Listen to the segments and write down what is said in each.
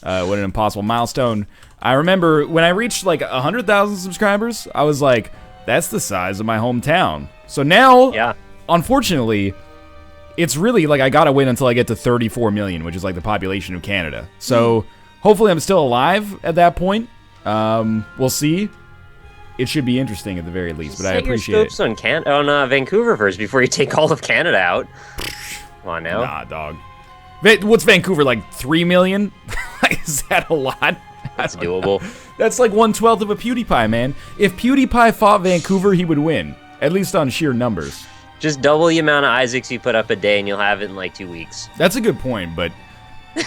What an impossible milestone. I remember when I reached like 100,000 subscribers, I was like, that's the size of my hometown. So now, unfortunately, it's really like I gotta wait until I get to 34 million, which is like the population of Canada. So hopefully I'm still alive at that point. We'll see. It should be interesting at the very least, but I appreciate it. Set your scopes on Vancouver first before you take all of Canada out. Come on now. Nah, dog. What's Vancouver, like 3 million? Is that a lot? That's doable. That's like 1/12 of a PewDiePie, man. If PewDiePie fought Vancouver, he would win. At least on sheer numbers. Just double the amount of Isaacs you put up a day and you'll have it in like 2 weeks. That's a good point, but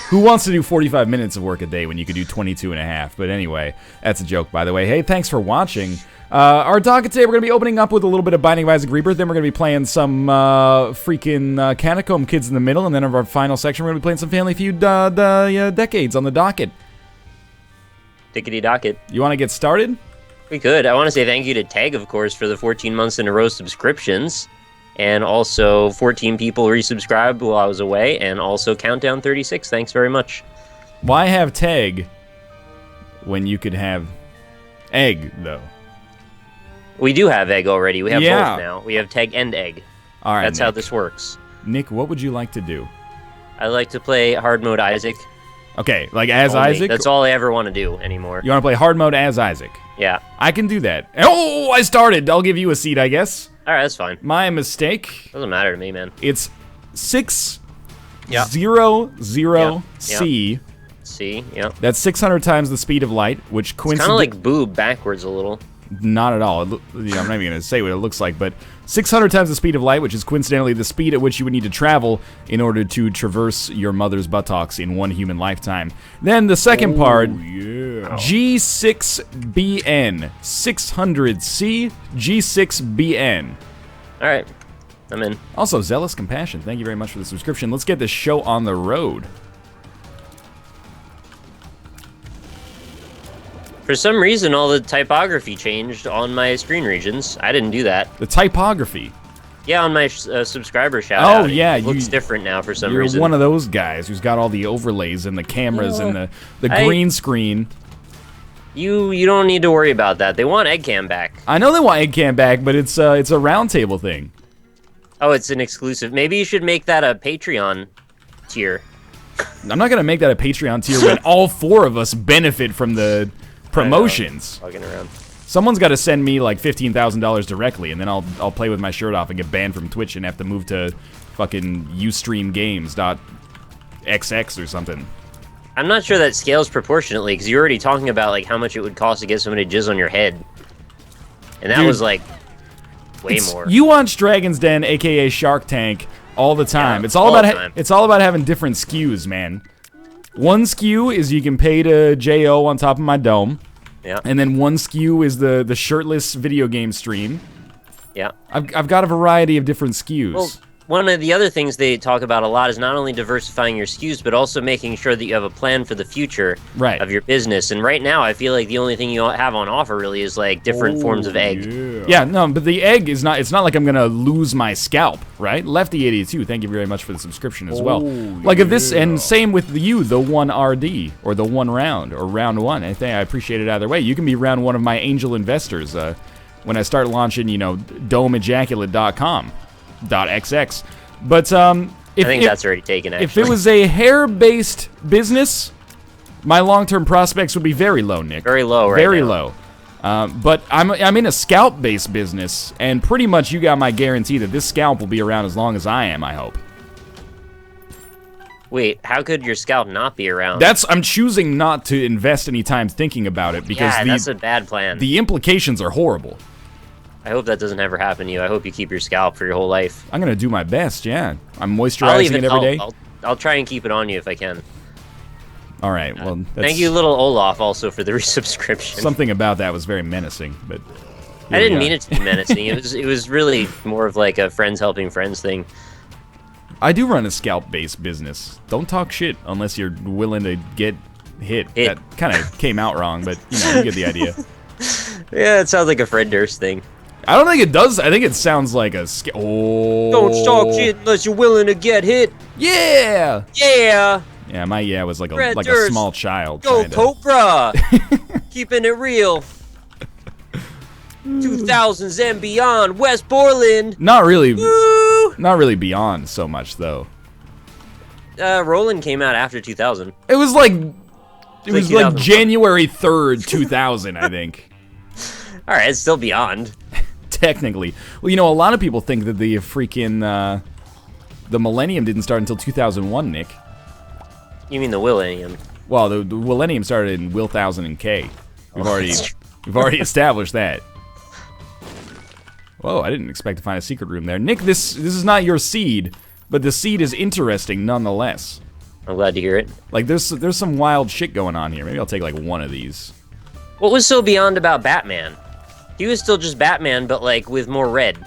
who wants to do 45 minutes of work a day when you could do 22 and a half? But anyway, that's a joke, by the way. Hey, thanks for watching. Our docket today, we're going to be opening up with a little bit of Binding of Isaac Rebirth, then we're going to be playing some freaking Catacomb Kids in the middle, and then in our final section, we're going to be playing some Family Feud decades on the docket. Tickety docket. You want to get started? We could. I want to say thank you to Tag, of course, for the 14 months in a row subscriptions. And also 14 people resubscribed while I was away, and also Countdown 36. Thanks very much. Why have Tag when you could have Egg, though? We do have Egg already. We have both now. We have Tag and Egg. All right, that's Nick. How this works. Nick, what would you like to do? I like to play hard mode Isaac. Okay, like as Only. Isaac? That's all I ever want to do anymore. You want to play hard mode as Isaac? Yeah. I can do that. Oh, I started. I'll give you a seat, I guess. All right, that's fine. My mistake. Doesn't matter to me, man. It's 6 Yeah. 0 0 C. C, yeah. That's 600 times the speed of light, which It's kind of like boob backwards a little. Not at all. I'm not even going to say what it looks like, but 600 times the speed of light, which is coincidentally the speed at which you would need to travel in order to traverse your mother's buttocks in one human lifetime. Then the second part, G6BN. 600C, G6BN. All right, I'm in. Also, Zealous Compassion, thank you very much for the subscription. Let's get this show on the road. For some reason, all the typography changed on my screen regions. I didn't do that. The typography? Yeah, on my subscriber shout-out. Oh, yeah. It looks different now for some reason. reason. You're one of those guys who's got all the overlays and the cameras and the green screen. You don't need to worry about that. They want Eggcam back. I know they want Eggcam back, but it's a roundtable thing. Oh, it's an exclusive. Maybe you should make that a Patreon tier. I'm not going to make that a Patreon tier when all four of us benefit from the promotions. Fucking around. Someone's got to send me like $15,000 directly, and then I'll play with my shirt off and get banned from Twitch and have to move to fucking ustreamgames.xx or something. I'm not sure that scales proportionately, because you're already talking about like how much it would cost to get someone to jizz on your head, and that was like way more. You watch Dragon's Den, aka Shark Tank, all the time. Yeah, it's all about having different SKUs, man. One SKU is you can pay to J.O. on top of my dome. Yeah. And then one SKU is the shirtless video game stream. Yeah. I've got a variety of different SKUs. Well, one of the other things they talk about a lot is not only diversifying your SKUs, but also making sure that you have a plan for the future of your business. And right now, I feel like the only thing you have on offer really is like different forms of egg. Yeah, no, but the egg is not. It's not like I'm gonna lose my scalp, right? Lefty82, thank you very much for the subscription as well. Like if this, and same with you, the 1RD or the 1 round or round 1. I think I appreciate it either way. You can be round 1 of my angel investors when I start launching, domeejaculate.com. .xx. But I think that's already taken, actually. If it was a hair-based business, my long-term prospects would be very low, Nick. Very low right Very now. low. But I'm in a scalp-based business, and pretty much you got my guarantee that this scalp will be around as long as I am, I hope. Wait, how could your scalp not be around? I'm choosing not to invest any time thinking about it, because that's a bad plan. The implications are horrible. I hope that doesn't ever happen to you. I hope you keep your scalp for your whole life. I'm going to do my best, yeah. I'm moisturizing it every day. I'll try and keep it on you if I can. All right, well, thank you, little Olaf, also for the resubscription. Something about that was very menacing, but I didn't mean it to be menacing. It was really more of like a friends helping friends thing. I do run a scalp-based business. Don't talk shit unless you're willing to get hit. That kind of came out wrong, but you get the idea. Yeah, it sounds like a Fred Durst thing. I don't think it does. I think it sounds like a Don't talk shit unless you're willing to get hit. Yeah! Yeah! Yeah, my was like Red a Durst. small child. Go trying to- Cobra! Keeping it real. 2000s and beyond, West Borland. Not really. Woo! Not really beyond so much though. Roland came out after 2000. It was like January 3rd, 2000, I think. All right, it's still beyond. Technically. Well, you know, a lot of people think that the freaking the millennium didn't start until 2001, Nick. You mean the Willennium? Well, the millennium started in 1000 and K. We've already established that. Whoa, I didn't expect to find a secret room there. Nick, this is not your seed, but the seed is interesting nonetheless. I'm glad to hear it. Like, there's some wild shit going on here. Maybe I'll take, like, one of these. What was so beyond about Batman? He was still just Batman, but, like, with more red.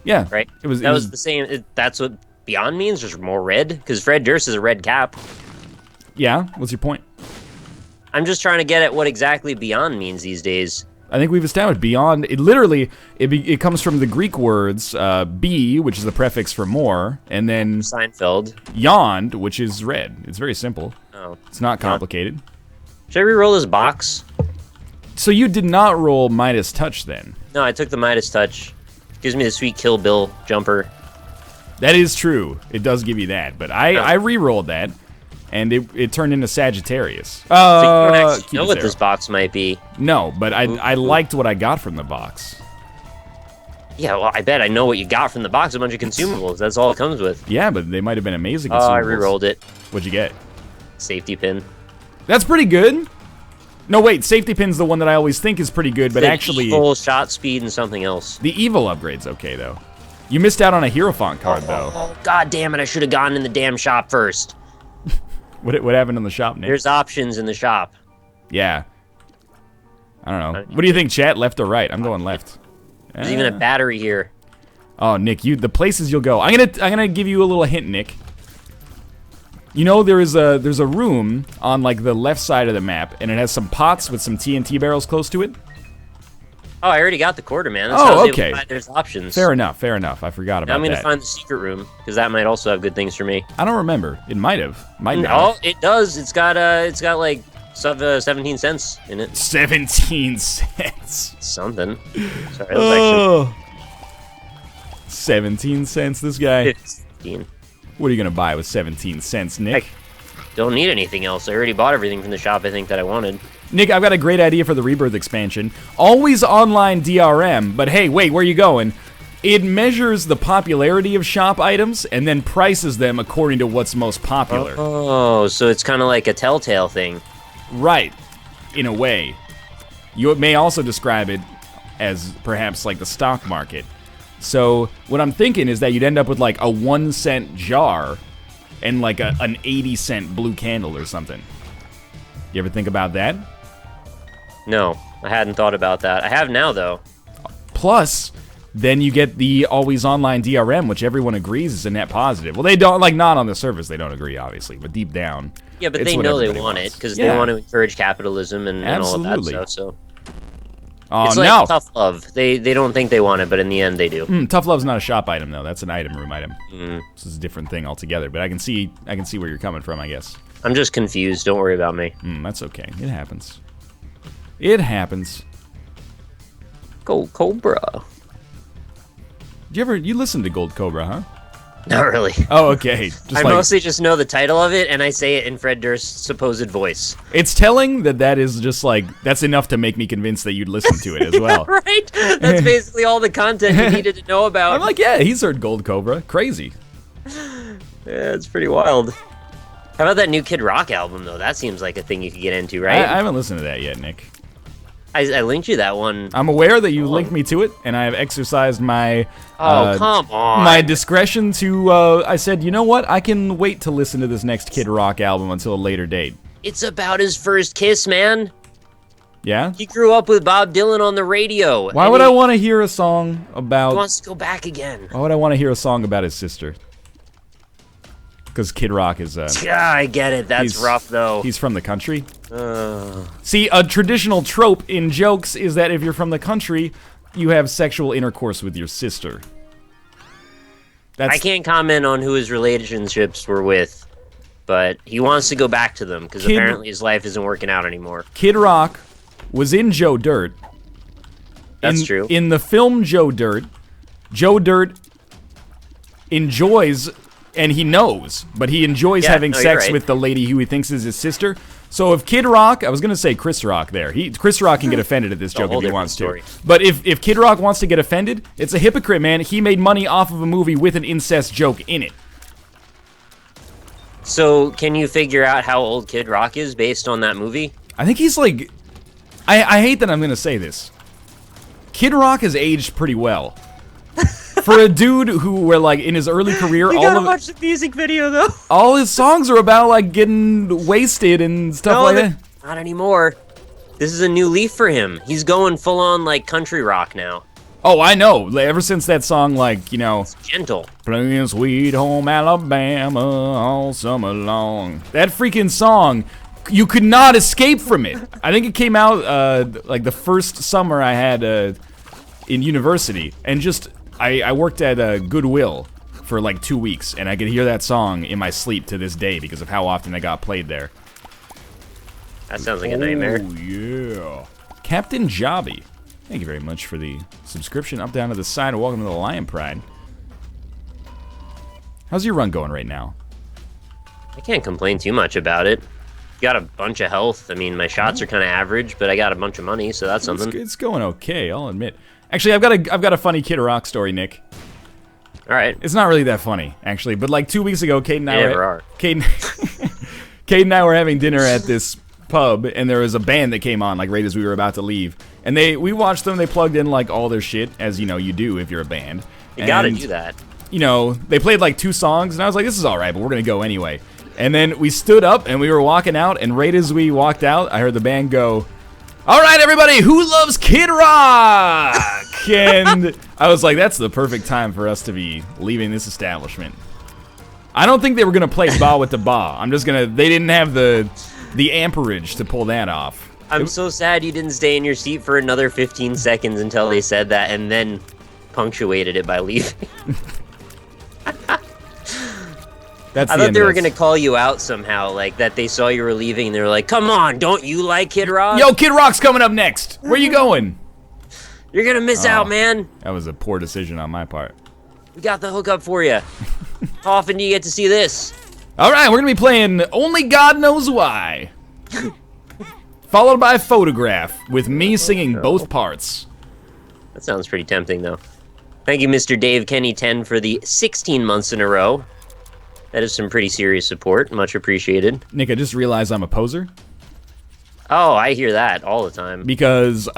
Yeah. Right? That was the same. That's what beyond means, just more red? Because Fred Durst is a red cap. Yeah? What's your point? I'm just trying to get at what exactly beyond means these days. I think we've established beyond. It literally it comes from the Greek words be, which is the prefix for more, and then Seinfeld. Yond, which is red. It's very simple. Oh, it's not complicated. Should I re-roll this box? So you did not roll Midas Touch then? No, I took the Midas Touch. Gives me the sweet Kill Bill jumper. That is true. It does give you that, but I re-rolled that. And it turned into Sagittarius. So you don't actually know what this box might be. No, but I liked what I got from the box. Yeah, well, I bet I know what you got from the box. A bunch of consumables. That's all it comes with. Yeah, but they might have been amazing consumables. Oh, I re-rolled it. What'd you get? Safety pin. That's pretty good. No, wait. Safety pin's the one that I always think is pretty good, but actually... Evil, shot speed, and something else. The evil upgrade's okay, though. You missed out on a Hierophant card, though. Oh, god damn it. I should have gone in the damn shop first. What happened in the shop, Nick? There's options in the shop. Yeah. I don't know. What do you think, chat? Left or right? I'm going left. There's even a battery here. Oh, Nick, the places you'll go. I'm gonna give you a little hint, Nick. You know there's a room on like the left side of the map, and it has some pots with some TNT barrels close to it. Oh, I already got the quarter, man. That's oh, okay. There's options. Fair enough. I forgot about that. I'm going to find the secret room, because that might also have good things for me. I don't remember. It might have. Might not. Oh, it does. It's got like 17 cents in it. 17 cents. Something. Sorry, that was actually... 17 cents, this guy. 15. What are you going to buy with 17 cents, Nick? I don't need anything else. I already bought everything from the shop, I think, that I wanted. Nick, I've got a great idea for the Rebirth expansion. Always online DRM, but hey, wait, where are you going? It measures the popularity of shop items and then prices them according to what's most popular. Oh, so it's kind of like a Telltale thing. Right, in a way. You may also describe it as perhaps like the stock market. So what I'm thinking is that you'd end up with like a 1 cent jar and like an 80-cent blue candle or something. You ever think about that? No, I hadn't thought about that. I have now, though. Plus, then you get the always online DRM, which everyone agrees is a net positive. Well, they don't, like, not on the surface, they don't agree, obviously, but deep down. Yeah, but they know they want it, because they want to encourage capitalism and all of that stuff, so. It's like tough love. They don't think they want it, but in the end, they do. Tough love's not a shop item, though. That's an item room item. This is a different thing altogether, but I can see where you're coming from, I guess. I'm just confused. Don't worry about me. That's okay. It happens. It happens. Gold Cobra. You listen to Gold Cobra, huh? Not really. Oh, okay. I mostly just know the title of it, and I say it in Fred Durst's supposed voice. It's telling that is just like, that's enough to make me convinced that you'd listen to it as well. Right? That's basically all the content you needed to know about. I'm like, yeah, he's heard Gold Cobra. Crazy. Yeah, it's pretty wild. How about that new Kid Rock album, though? That seems like a thing you could get into, right? I haven't listened to that yet, Nick. I linked you that one. I'm aware that you linked me to it, and I have exercised my... come on. My discretion to... I said, you know what? I can wait to listen to this next Kid Rock album until a later date. It's about his first kiss, man. Yeah? He grew up with Bob Dylan on the radio. Why would I want to hear a song about... He wants to go back again. Why would I want to hear a song about his sister? Because Kid Rock is... Yeah, I get it. That's rough, though. He's from the country. See, a traditional trope in jokes is that if you're from the country, you have sexual intercourse with your sister. I can't comment on who his relationships were with. but he wants to go back to them because apparently his life isn't working out anymore. Kid Rock was in Joe Dirt. That's true. In the film Joe Dirt enjoys, and he knows, but he enjoys having sex with the lady who he thinks is his sister. So if Kid Rock, I was going to say Chris Rock there. Chris Rock can get offended at this joke if he wants to. But if Kid Rock wants to get offended, it's a hypocrite, man. He made money off of a movie with an incest joke in it. So can you figure out how old Kid Rock is based on that movie? I think he's like... I hate that I'm going to say this. Kid Rock has aged pretty well. For a dude who were like in his early career, you gotta watch the music video though. All his songs are about like getting wasted and stuff like that. Not anymore. This is a new leaf for him. He's going full on like country rock now. Oh, I know. Ever since that song, like, you know, it's gentle. Playing Sweet Home Alabama all summer long. That freaking song, you could not escape from it. I think it came out like the first summer I had in university, and just. I worked at Goodwill for like 2 weeks, and I could hear that song in my sleep to this day because of how often it got played there. That sounds like a nightmare. Oh, yeah. Captain Jobby, thank you very much for the subscription. Up, down to the side, and welcome to the Lion Pride. How's your run going right now? I can't complain too much about it. Got a bunch of health. I mean, my shots are kind of average, but I got a bunch of money, so that's something. It's going okay, I'll admit. Actually, I've got a funny Kid Rock story, Nick. All right. It's not really that funny, actually, but like 2 weeks ago, Kate and I Kate and I were having dinner at this pub, and there was a band that came on like right as we were about to leave, and we watched them. They plugged in like all their shit, as you know you do if you're a band. You gotta do that. You know, they played like 2 songs, and I was like, this is all right, but we're gonna go anyway. And then we stood up and we were walking out, and right as we walked out, I heard the band go, "All right, everybody, who loves Kid Rock?" And I was like, that's the perfect time for us to be leaving this establishment. I don't think they were going to play Ba with the Ba. They didn't have the amperage to pull that off. I'm so sad you didn't stay in your seat for another 15 seconds until they said that and then punctuated it by leaving. I thought they were going to call you out somehow, like that they saw you were leaving and they were like, come on, don't you like Kid Rock? Yo, Kid Rock's coming up next. Where you going? You're going to miss out, man. That was a poor decision on my part. We got the hookup for you. How often do you get to see this? All right, we're going to be playing Only God Knows Why. Followed by Photograph, with me singing both parts. That sounds pretty tempting, though. Thank you, Mr. Dave Kenny 10, for the 16 months in a row. That is some pretty serious support. Much appreciated. Nick, I just realized I'm a poser. Oh, I hear that all the time. Because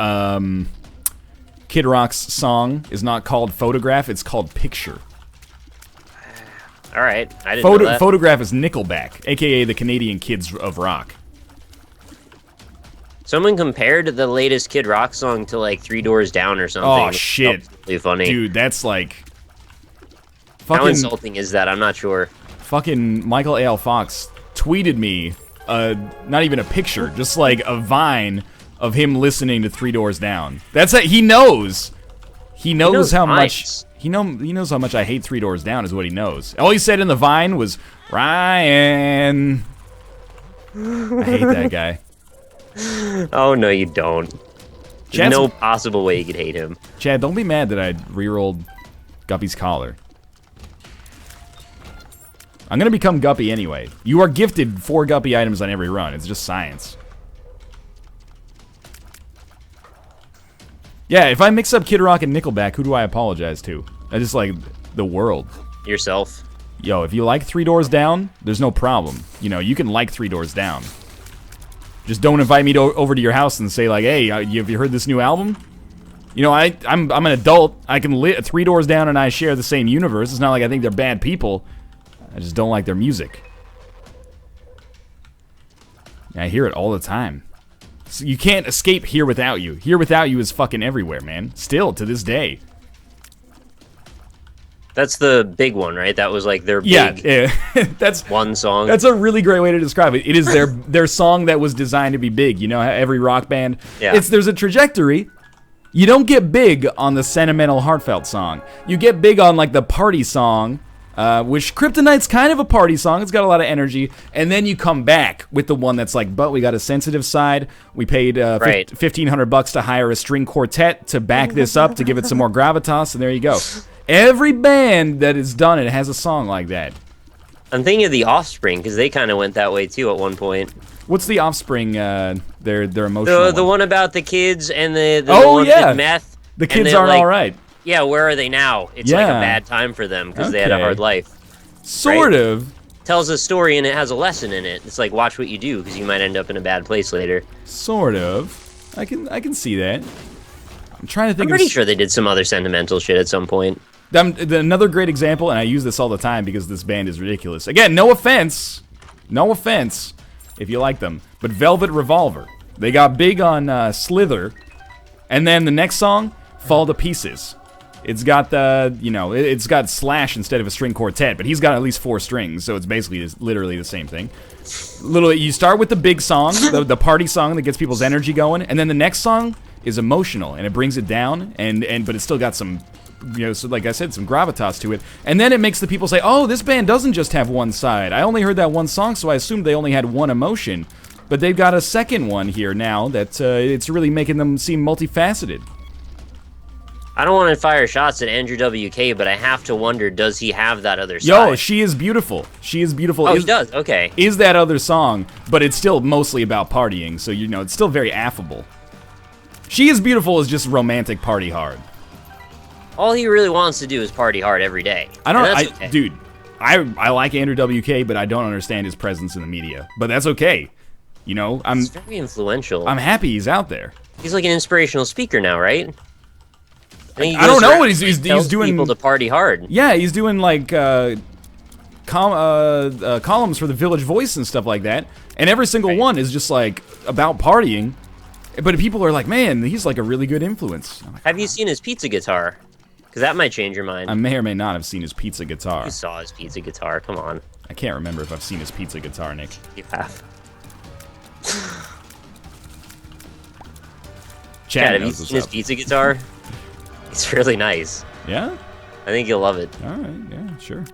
Kid Rock's song is not called Photograph, it's called Picture. All right, I didn't know that. Photograph is Nickelback, a.k.a. the Canadian Kids of Rock. Someone compared the latest Kid Rock song to, like, 3 Doors Down or something. Oh, shit. Really funny. Dude, that's, like... How insulting is that? I'm not sure. Fucking Michael A.L. Fox tweeted me, not even a picture, just, like, a vine of him listening to 3 Doors Down. That's it. He knows. He knows how much... He knows how much I hate 3 Doors Down is what he knows. All he said in the vine was, Ryan. I hate that guy. Oh, no, you don't. There's no possible way you could hate him. Chad, don't be mad that I rerolled Guppy's collar. I'm going to become Guppy anyway. You are gifted 4 Guppy items on every run. It's just science. Yeah, if I mix up Kid Rock and Nickelback, who do I apologize to? I just like the world. Yourself. Yo, if you like 3 Doors Down, there's no problem. You know, you can like 3 Doors Down. Just don't invite me over to your house and say like, hey, have you heard this new album? You know, I'm an adult. I can live 3 Doors Down and I share the same universe. It's not like I think they're bad people. I just don't like their music. I hear it all the time. So you can't escape Here Without You. Here Without You is fucking everywhere, man. Still, to this day. That's the big one, right? That was like their big yeah. That's one song. That's a really great way to describe it. It is their song that was designed to be big. You know, every rock band. Yeah. There's a trajectory. You don't get big on the sentimental, heartfelt song. You get big on like the party song, which Kryptonite's kind of a party song. It's got a lot of energy. And then you come back with the one that's like, but we got a sensitive side. We paid $1,500 to hire a string quartet to back this up, to give it some more gravitas, and there you go. Every band that has done it has a song like that. I'm thinking of The Offspring, because they kind of went that way, too, at one point. What's The Offspring, their emotional The one about the kids and the one with meth. The kids aren't all right. Yeah, where are they now? It's like a bad time for them because they had a hard life. Sort of. Tells a story and it has a lesson in it. It's like, watch what you do because you might end up in a bad place later. Sort of. I can see that. I'm trying to think. I'm pretty sure they did some other sentimental shit at some point. Another great example, and I use this all the time because this band is ridiculous. Again, no offense if you like them, but Velvet Revolver. They got big on Slither, and then the next song, Fall to Pieces. It's got it's got Slash instead of a string quartet, but he's got at least 4 strings, so it's basically literally the same thing. You start with the big song, the party song that gets people's energy going, and then the next song is emotional, and it brings it down, but it's still got some, so like I said, some gravitas to it. And then it makes the people say, oh, this band doesn't just have one side. I only heard that one song, so I assumed they only had one emotion. But they've got a second one here now that it's really making them seem multifaceted. I don't want to fire shots at Andrew WK, but I have to wonder, does he have that other side? Yo, she is beautiful. She is beautiful. Oh, he does? Okay. Is that other song, but it's still mostly about partying, so it's still very affable. She is Beautiful is just romantic party hard. All he really wants to do is party hard every day. Dude, I like Andrew WK, but I don't understand his presence in the media. But that's okay. He's very influential. I'm happy he's out there. He's like an inspirational speaker now, right? I don't know what he's doing. People to party hard. Yeah, he's doing like columns for the Village Voice and stuff like that, and every single one is just like about partying. But people are like, man, he's like a really good influence. Have you seen his pizza guitar? Because that might change your mind. I may or may not have seen his pizza guitar. You saw his pizza guitar. Come on. I can't remember if I've seen his pizza guitar, Nick. You have. Chad, have you seen his pizza guitar? It's really nice. Yeah? I think you'll love it. Alright, yeah, sure.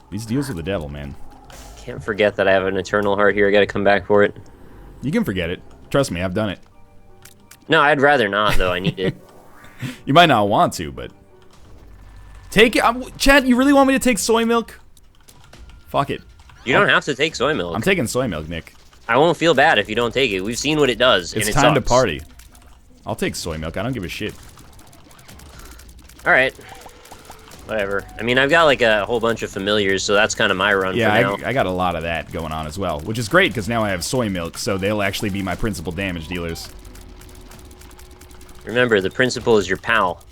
These deals with the devil, man. Can't forget that I have an eternal heart here. I gotta come back for it. You can forget it. Trust me, I've done it. No, I'd rather not, though. I need it. You might not want to, but... Take it. Chad, you really want me to take soy milk? Fuck it. You don't have to take soy milk. I'm taking soy milk, Nick. I won't feel bad if you don't take it. We've seen what it does, It's and it time sucks. to party. I'll take soy milk. I don't give a shit. Alright. Whatever. I mean, I've got like a whole bunch of familiars, so that's kind of my run for now. I got a lot of that going on as well, which is great because now I have soy milk, so they'll actually be my principal damage dealers. Remember, the principal is your pal.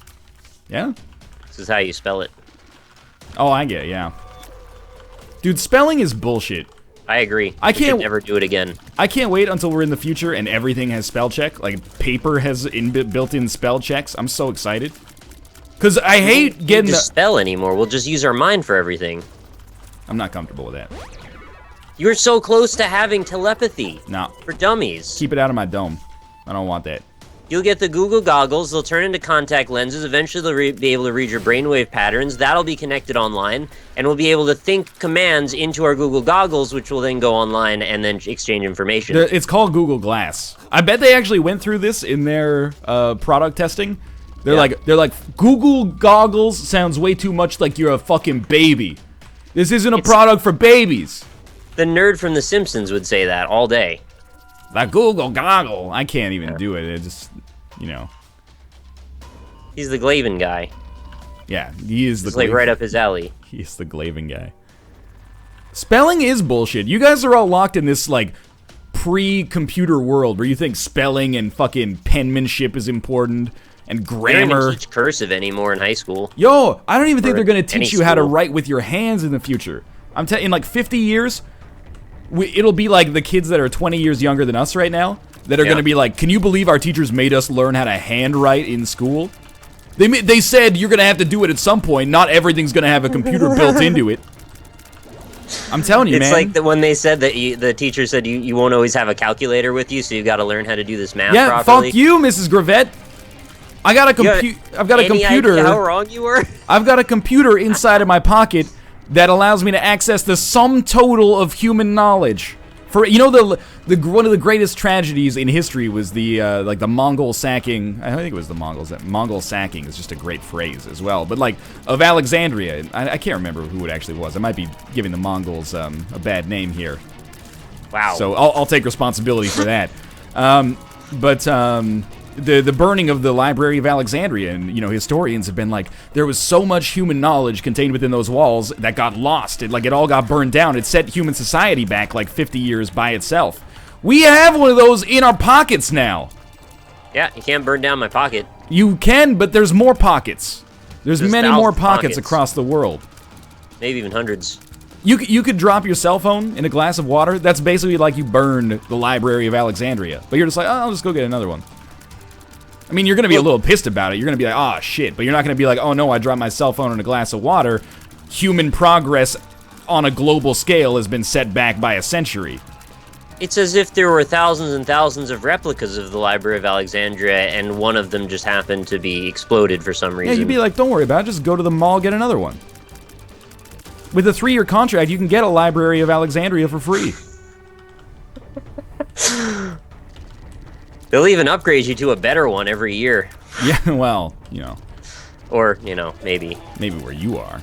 Yeah? This is how you spell it. Oh, I get it, yeah. Dude, spelling is bullshit. I agree. I can't never do it again. I can't wait until we're in the future and everything has spell check. Like, paper has built-in spell checks. I'm so excited. Because I hate getting the spell anymore. We'll just use our mind for everything. I'm not comfortable with that. You're so close to having telepathy. No. For dummies. Keep it out of my dome. I don't want that. You'll get the Google goggles. They'll turn into contact lenses. Eventually, they'll be able to read your brainwave patterns. That'll be connected online, and we'll be able to think commands into our Google goggles, which will then go online and then exchange information. It's called Google Glass. I bet they actually went through this in their product testing. They're like, Google goggles sounds way too much like you're a fucking baby. This isn't a product for babies. The nerd from The Simpsons would say that all day. The Google goggle. I can't even do it. It just, He's the Glavin guy. Yeah, he is the. It's like right up his alley. He's the Glavin guy. Spelling is bullshit. You guys are all locked in this like pre-computer world where you think spelling and fucking penmanship is important. And grammar. They don't even teach cursive anymore in high school. Yo, I don't even think they're going to teach you how to write with your hands in the future. I'm telling you, in like 50 years, it'll be like the kids that are 20 years younger than us right now that are going to be like, can you believe our teachers made us learn how to handwrite in school? They said you're going to have to do it at some point. Not everything's going to have a computer built into it. I'm telling you, man. It's like when they said that the teacher said you won't always have a calculator with you, so you've got to learn how to do this math properly. Yeah, fuck you, Mrs. Gravette. I've got a computer. Idea how wrong you were? I've got a computer inside of my pocket that allows me to access the sum total of human knowledge. For the one of the greatest tragedies in history was the like the Mongol sacking. I think it was the Mongols. Mongol sacking is just a great phrase as well. But like of Alexandria, I can't remember who it actually was. I might be giving the Mongols a bad name here. Wow. So I'll take responsibility for that. The burning of the Library of Alexandria, and historians have been like, there was so much human knowledge contained within those walls that got lost. It all got burned down. It set human society back like 50 years by itself. We have one of those in our pockets now. Yeah, you can't burn down my pocket. You can, but there's more pockets. There's many more pockets across the world. Maybe even hundreds. You could drop your cell phone in a glass of water. That's basically like you burned the Library of Alexandria. But you're just like, oh, I'll just go get another one. I mean, you're going to be a little pissed about it. You're going to be like, oh, shit. But you're not going to be like, oh, no, I dropped my cell phone in a glass of water. Human progress on a global scale has been set back by a century. It's as if there were thousands and thousands of replicas of the Library of Alexandria, and one of them just happened to be exploded for some reason. Yeah, you'd be like, don't worry about it. Just go to the mall, get another one. With a 3-year contract, you can get a Library of Alexandria for free. They'll even upgrade you to a better one every year. Yeah, well, Or, maybe. Maybe where you are.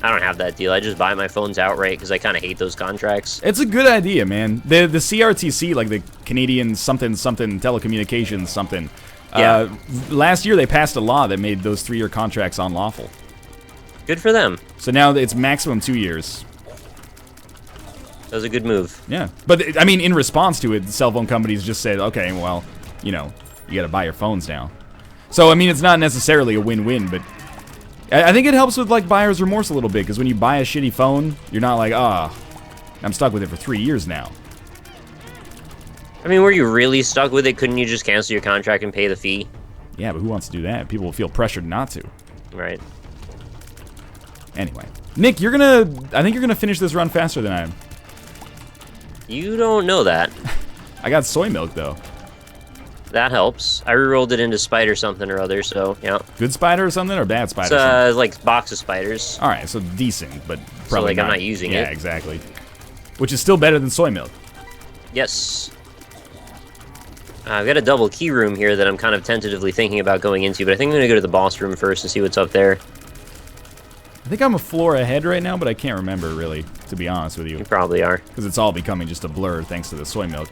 I don't have that deal. I just buy my phones outright because I kind of hate those contracts. It's a good idea, man. The CRTC, like the Canadian something telecommunications something. Yeah. Last year they passed a law that made those 3-year contracts unlawful. Good for them. So now it's maximum 2 years. That was a good move. Yeah. But, I mean, in response to it, the cell phone companies just said, okay, well, you gotta buy your phones now. So, I mean, it's not necessarily a win-win, but I think it helps with, like, buyer's remorse a little bit, because when you buy a shitty phone, you're not like, I'm stuck with it for 3 years now. I mean, were you really stuck with it? Couldn't you just cancel your contract and pay the fee? Yeah, but who wants to do that? People will feel pressured not to. Right. Anyway. Nick, I think you're gonna finish this run faster than I am. You don't know that. I got soy milk, though. That helps. I rerolled it into spider something or other, so, yeah. Good spider or something, or bad spider? It's, like, box of spiders. Alright, so decent, but probably so, like, not. I'm not using it. Yeah, exactly. Which is still better than soy milk. Yes. I've got a double key room here that I'm kind of tentatively thinking about going into, but I think I'm going to go to the boss room first and see what's up there. I think I'm a floor ahead right now, but I can't remember, really, to be honest with you. You probably are. Because it's all becoming just a blur thanks to the soy milk.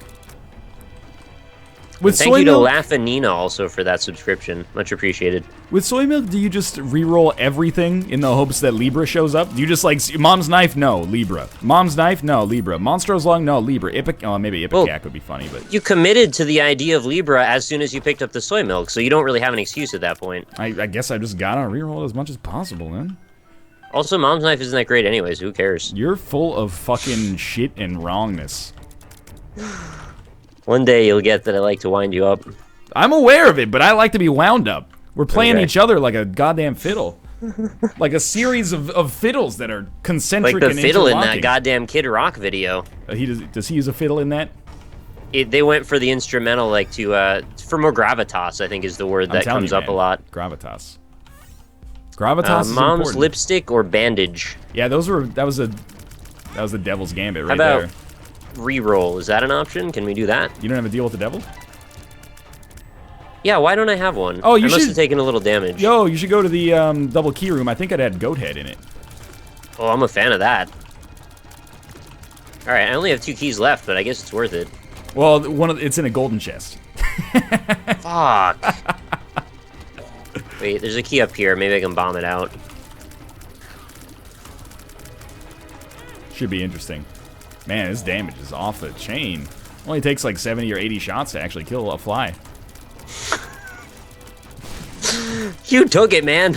Thank you to Laffanina also for that subscription. Much appreciated. With soy milk, do you just re-roll everything in the hopes that Libra shows up? Do you just like, Mom's Knife? No, Libra. Mom's Knife? No, Libra. Monstros Long? No, Libra. Maybe Ipecac would be funny, but... You committed to the idea of Libra as soon as you picked up the soy milk, so you don't really have an excuse at that point. I guess I just gotta re-roll as much as possible, then. Also, Mom's Knife isn't that great anyways, who cares? You're full of fucking shit and wrongness. One day you'll get that I like to wind you up. I'm aware of it, but I like to be wound up. We're playing each other like a goddamn fiddle. Like a series of fiddles that are concentric and like the fiddle in interlocking. that goddamn Kid Rock video. Does he use a fiddle in that? They went for the instrumental, like, for more gravitas, I think is the word that comes up a lot. Gravitas. Gravitas is Mom's important. Lipstick or Bandage? Yeah, that was the Devil's Gambit right How about there. Reroll? Is that an option? Can we do that? You don't have a deal with the devil? Yeah, why don't I have one? Oh, you must have taken a little damage. Yo, you should go to the double key room. I think it had goat head in it. Oh, I'm a fan of that. Alright, I only have 2 keys left, but I guess it's worth it. Well, it's in a golden chest. Fuck. Wait, there's a key up here. Maybe I can bomb it out. Should be interesting. Man, this damage is off the chain. Only takes like 70 or 80 shots to actually kill a fly. You took it, man.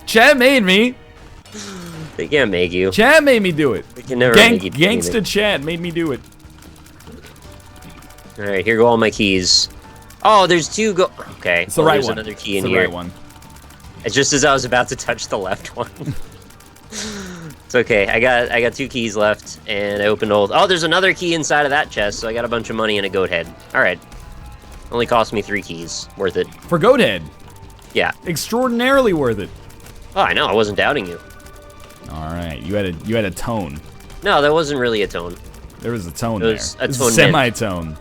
Chat made me. They can't make you. Chat made me do it. They can never make you do Gangsta anything. chat made me do it. Alright, here go all my keys. Oh, there's 2 go... Okay, it's the right there's one. Another key it's in the here. Right one. It's just as I was about to touch the left one. It's okay. I got 2 keys left, and I opened all... Oh, there's another key inside of that chest, so I got a bunch of money and a goat head. Alright. Only cost me 3 keys. Worth it. For Goat Head? Yeah. Extraordinarily worth it. Oh, I know. I wasn't doubting you. All right. You had a tone. No, that wasn't really a tone. There was a tone there. It was there. A tone semitone.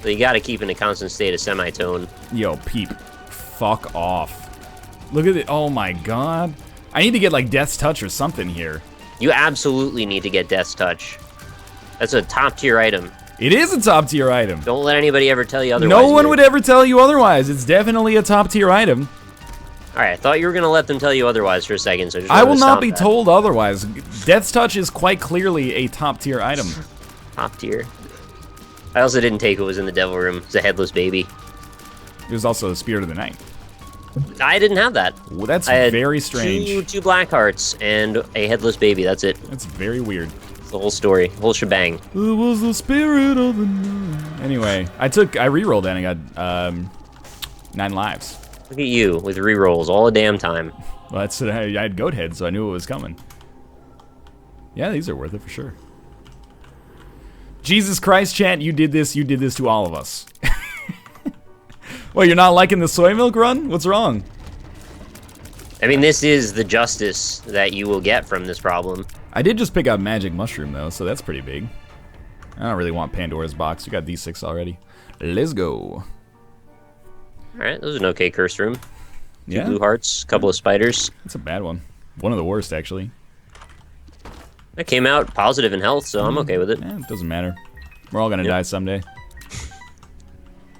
So you gotta keep in a constant state of semitone. Yo, peep. Fuck off. Look at it. Oh my god. I need to get like Death's Touch or something here. You absolutely need to get Death's Touch. That's a top tier item. It is a top tier item. Don't let anybody ever tell you otherwise. No one would ever tell you otherwise. It's definitely a top tier item. Alright, I thought you were gonna let them tell you otherwise for a second, so I will not be told otherwise. Death's Touch is quite clearly a top tier item. Top tier. I also didn't take what was in the Devil Room. It's a headless baby. There's also a Spirit of the Night. I didn't have that. Well, that's very strange. Two black hearts and a headless baby. That's it. That's very weird. It's the whole story, whole shebang. It was the spirit of the night. Anyway, I rerolled that and I got 9 lives. Look at you with rerolls all the damn time. Well, that's I had Goat Head, so I knew it was coming. Yeah, these are worth it for sure. Jesus Christ, chat, you did this to all of us. Well, you're not liking the soy milk run? What's wrong? I mean, this is the justice that you will get from this problem. I did just pick up Magic Mushroom, though, so that's pretty big. I don't really want Pandora's Box. We got D6 already. Let's go. Alright, that was an okay curse room. Yeah. 2 blue hearts, a couple of spiders. That's a bad one. One of the worst, actually. That came out positive in health, so I'm okay with it. It doesn't matter. We're all gonna die someday.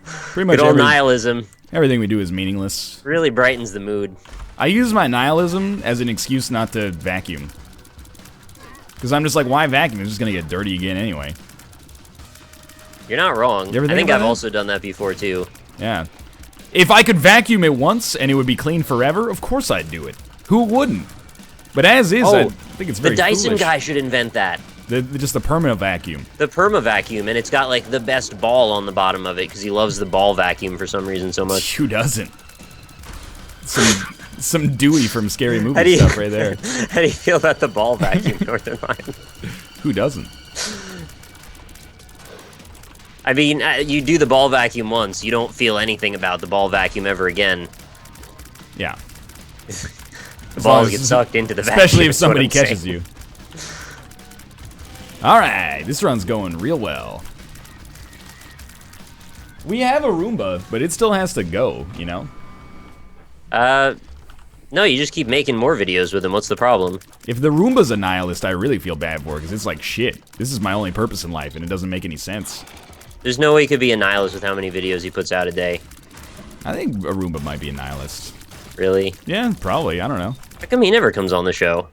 Pretty much good old nihilism. Everything we do is meaningless. Really brightens the mood. I use my nihilism as an excuse not to vacuum. Because I'm just like, why vacuum? It's just gonna get dirty again anyway. You're not wrong. I think I've also done that before, too. Yeah. If I could vacuum it once and it would be clean forever, of course I'd do it. Who wouldn't? But as is, I think it's very The Dyson foolish. guy should invent that. Just the permanent vacuum. The perma vacuum, and it's got like the best ball on the bottom of it because he loves the ball vacuum for some reason so much. Who doesn't? Some Dewey from Scary Movie stuff right there. How do you feel about the ball vacuum, Northernlion? Who doesn't? I mean, you do the ball vacuum once, you don't feel anything about the ball vacuum ever again. Yeah. The balls get sucked into the vacuum. Especially if somebody catches you. Alright, this run's going real well. We have a Roomba, but it still has to go, you know? No, you just keep making more videos with him. What's the problem? If the Roomba's a nihilist, I really feel bad for it, because it's like, shit, this is my only purpose in life, and it doesn't make any sense. There's no way he could be a nihilist with how many videos he puts out a day. I think a Roomba might be a nihilist. Really? Yeah, probably. I don't know. How come he never comes on the show?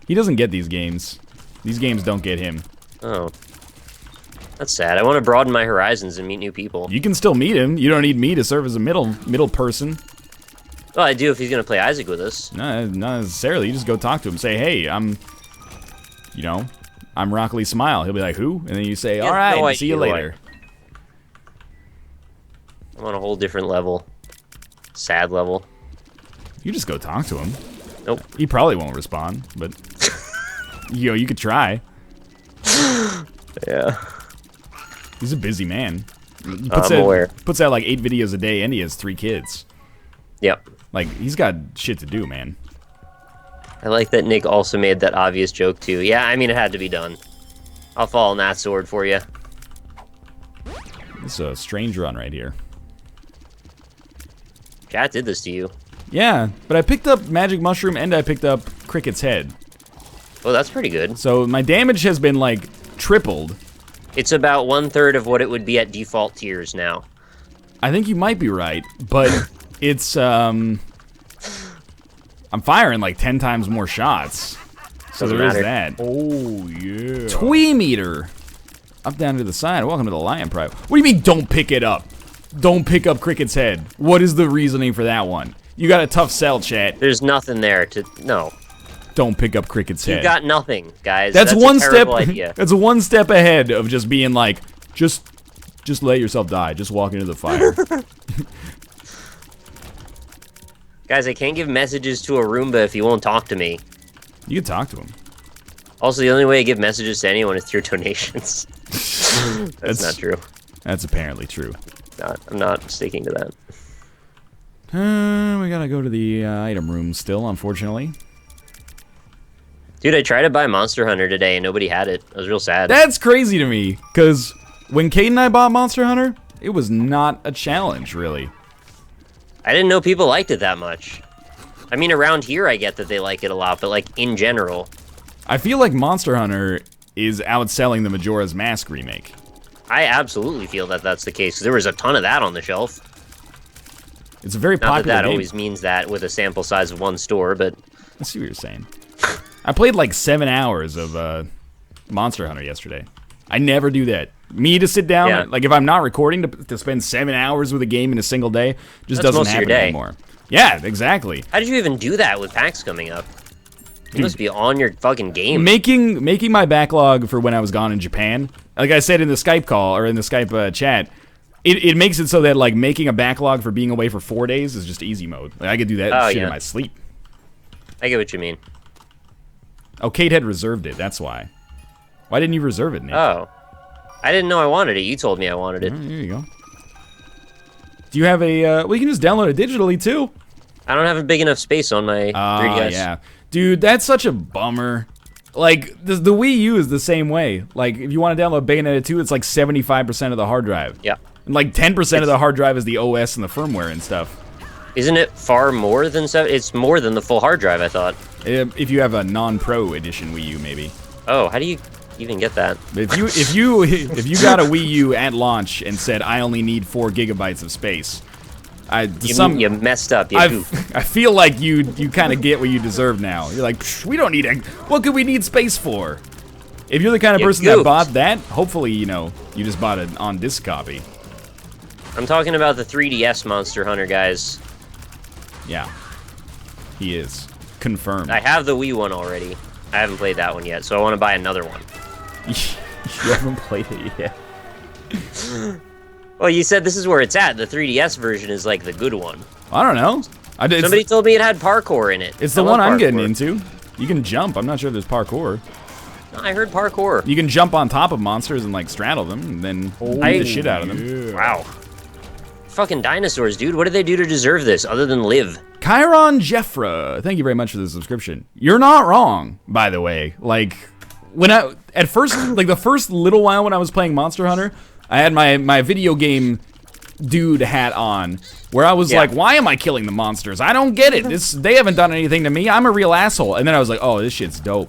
He doesn't get these games. These games don't get him. Oh. That's sad. I want to broaden my horizons and meet new people. You can still meet him. You don't need me to serve as a middle person. Well, I do if he's going to play Isaac with us. No, not necessarily. You just go talk to him. Say, hey, I'm Rockley Smile. He'll be like, who? And then you say, all right, see you later. I'm on a whole different level. Sad level. You just go talk to him. Nope. He probably won't respond, but you could try. Yeah. He's a busy man. I'm aware. Puts out like 8 videos a day, and he has 3 kids. Yep. Like, he's got shit to do, man. I like that Nick also made that obvious joke, too. Yeah, I mean, it had to be done. I'll fall on that sword for you. This is a strange run right here. Chat did this to you. Yeah, but I picked up Magic Mushroom, and I picked up Cricket's Head. Oh, that's pretty good. So my damage has been, like, tripled. It's about 1/3 of what it would be at default tiers now. I think you might be right, but it's, I'm firing like 10 times more shots. So there is that. Oh, yeah. Twee meter. Up, down to the side. Welcome to the Lion Pride. What do you mean, don't pick it up? Don't pick up Cricket's Head. What is the reasoning for that one? You got a tough sell, chat. There's nothing there to... No. Don't pick up Cricket's Head. You got nothing, guys. That's one a step. Idea. That's one step ahead of just being like, just let yourself die. Just walk into the fire. Guys, I can't give messages to a Roomba if he won't talk to me. You can talk to him. Also, the only way I give messages to anyone is through donations. That's not true. That's apparently true. I'm not sticking to that. We gotta go to the item room still, unfortunately. Dude, I tried to buy Monster Hunter today and nobody had it. I was real sad. That's crazy to me, because when Kate and I bought Monster Hunter, it was not a challenge, really. I didn't know people liked it that much. I mean, around here I get that they like it a lot, but like in general. I feel like Monster Hunter is outselling the Majora's Mask remake. I absolutely feel that that's the case, 'cause there was a ton of that on the shelf. It's a very popular Not that game. always means that with a sample size of one store, but... I see what you're saying. I played like 7 hours of Monster Hunter yesterday. I never do that. Me to sit down, like if I'm not recording, to spend 7 hours with a game in a single day just doesn't happen anymore. Yeah, exactly. How did you even do that with PAX coming up? You must be on your fucking game. Making my backlog for when I was gone in Japan. Like I said in the Skype call, or in the Skype chat, it makes it so that like making a backlog for being away for 4 days is just easy mode. Like I could do that shit in my sleep. I get what you mean. Oh, Kate had reserved it, that's why. Why didn't you reserve it, Nick? Oh. I didn't know I wanted it. You told me I wanted it. There you go. Do you have a, well, you can just download it digitally, too. I don't have a big enough space on my 3DS. Yeah. Dude, that's such a bummer. Like, the Wii U is the same way. Like, if you want to download Bayonetta 2, it's like 75% of the hard drive. Yeah. And like 10% of the hard drive is the OS and the firmware and stuff. Isn't it far more than 7? It's more than the full hard drive, I thought. If you have a non-pro edition Wii U, maybe. Oh, how do you even get that? If you got a Wii U at launch and said I only need 4 gigabytes of space, you messed up. I feel like you kind of get what you deserve now. You're like, we don't need what could we need space for? If you're the kind of person that bought that, hopefully you just bought an on-disc copy. I'm talking about the 3DS Monster Hunter, guys. Yeah, he is confirmed. I have the Wii one already. I haven't played that one yet, so I want to buy another one. You haven't played it yet. Well, you said this is where it's at. The 3DS version is like the good one. I don't know. Somebody told me it had parkour in it. It's the one I'm getting into. You can jump. I'm not sure if there's parkour. I heard parkour. You can jump on top of monsters and like straddle them, and then beat the shit out of them. Yeah. Wow. Fucking dinosaurs, dude. What did they do to deserve this other than live? Chiron Jeffra, thank you very much for the subscription. You're not wrong, by the way. Like, at first, like the first little while when I was playing Monster Hunter, I had my video game dude hat on, where I was like, why am I killing the monsters? I don't get it. They haven't done anything to me. I'm a real asshole. And then I was like, oh, this shit's dope.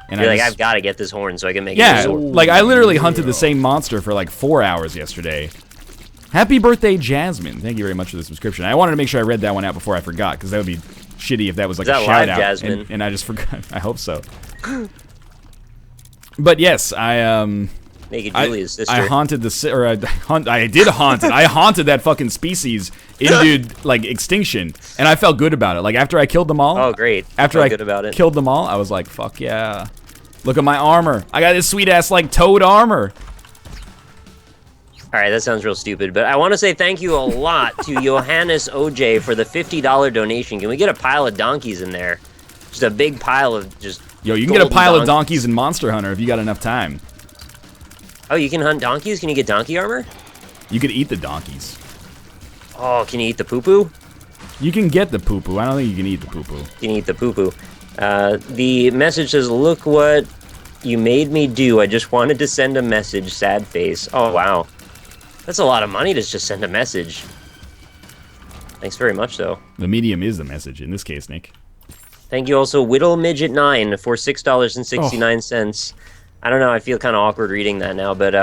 And you're like, I've got to get this horn so I can make it. Yeah, like I literally hunted the same monster for like 4 hours yesterday. Happy birthday, Jasmine. Thank you very much for the subscription. I wanted to make sure I read that one out before I forgot, because that would be shitty if that was like a shout out. Jasmine? And I just forgot. I hope so. But yes, Naked Julia's sister. I haunted I did haunt it. I haunted that fucking species into like extinction, and I felt good about it. Like after I killed them all. Oh, great. After I killed them all, I was like, fuck yeah. Look at my armor. I got this sweet ass like toad armor. All right, that sounds real stupid, but I want to say thank you a lot to Johannes OJ for the $50 donation. Can we get a pile of donkeys in there? Just a big pile of just. Yo, you can get a pile of donkeys in Monster Hunter if you got enough time. Oh, you can hunt donkeys? Can you get donkey armor? You could eat the donkeys. Oh, can you eat the poo-poo? You can get the poo-poo. I don't think you can eat the poo-poo. You can eat the poo-poo. The message says, look what you made me do. I just wanted to send a message. Sad face. Oh, wow. That's a lot of money to just send a message. Thanks very much, though. The medium is the message in this case, Nick. Thank you also, Whittle Midget 9 for $6.69. Oh. I don't know, I feel kind of awkward reading that now, but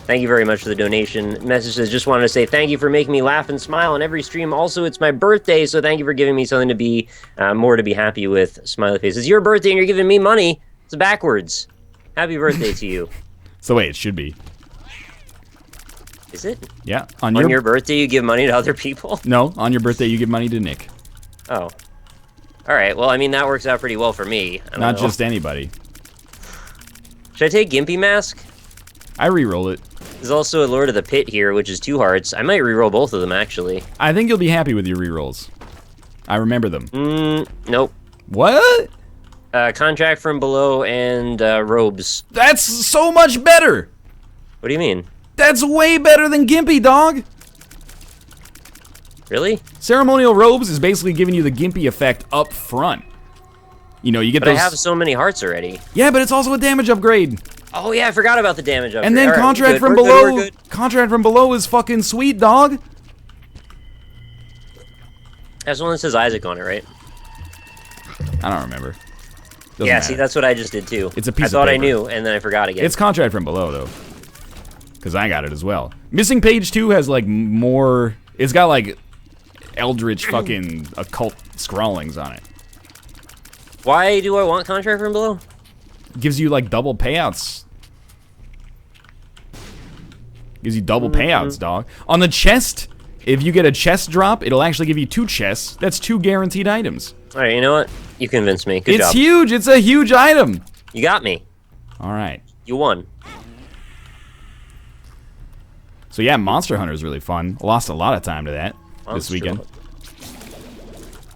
thank you very much for the donation. Message says, just wanted to say thank you for making me laugh and smile on every stream. Also, it's my birthday, so thank you for giving me something to be more to be happy with. Smiley face. It's your birthday and you're giving me money. It's backwards. Happy birthday to you. It's the way it should be. Is it? Yeah. On your birthday, you give money to other people? No, on your birthday, you give money to Nick. Oh. All right, well, I mean, that works out pretty well for me. Not just anybody. Should I take Gimpy Mask? I re-roll it. There's also a Lord of the Pit here, which is 2 hearts. I might re-roll both of them, actually. I think you'll be happy with your re-rolls. I remember them. Nope. What? Contract from below and robes. That's so much better. What do you mean? That's way better than Gimpy, dog. Really? Ceremonial robes is basically giving you the Gimpy effect up front. You know, you get but those... I have so many hearts already. Yeah, but it's also a damage upgrade. Oh yeah, I forgot about the damage upgrade. And then contract from below. Contract from below is fucking sweet, dog. That's one that says Isaac on it, right? I don't remember. Doesn't yeah, matter. see, that's what I just did too. It's a piece of I thought paper. I knew, and then I forgot again. It's contract from below, though. Because I got it as well. Missing Page 2 has, like, more... It's got, like, eldritch fucking occult scrawlings on it. Why do I want contract from below? Gives you, like, double payouts. Gives you double payouts, dog. On the chest, if you get a chest drop, it'll actually give you 2 chests. That's 2 guaranteed items. Alright, you know what? You convinced me. Good job. It's huge. It's a huge item. You got me. All right. You won. So yeah, Monster Hunter is really fun. I lost a lot of time to that this weekend.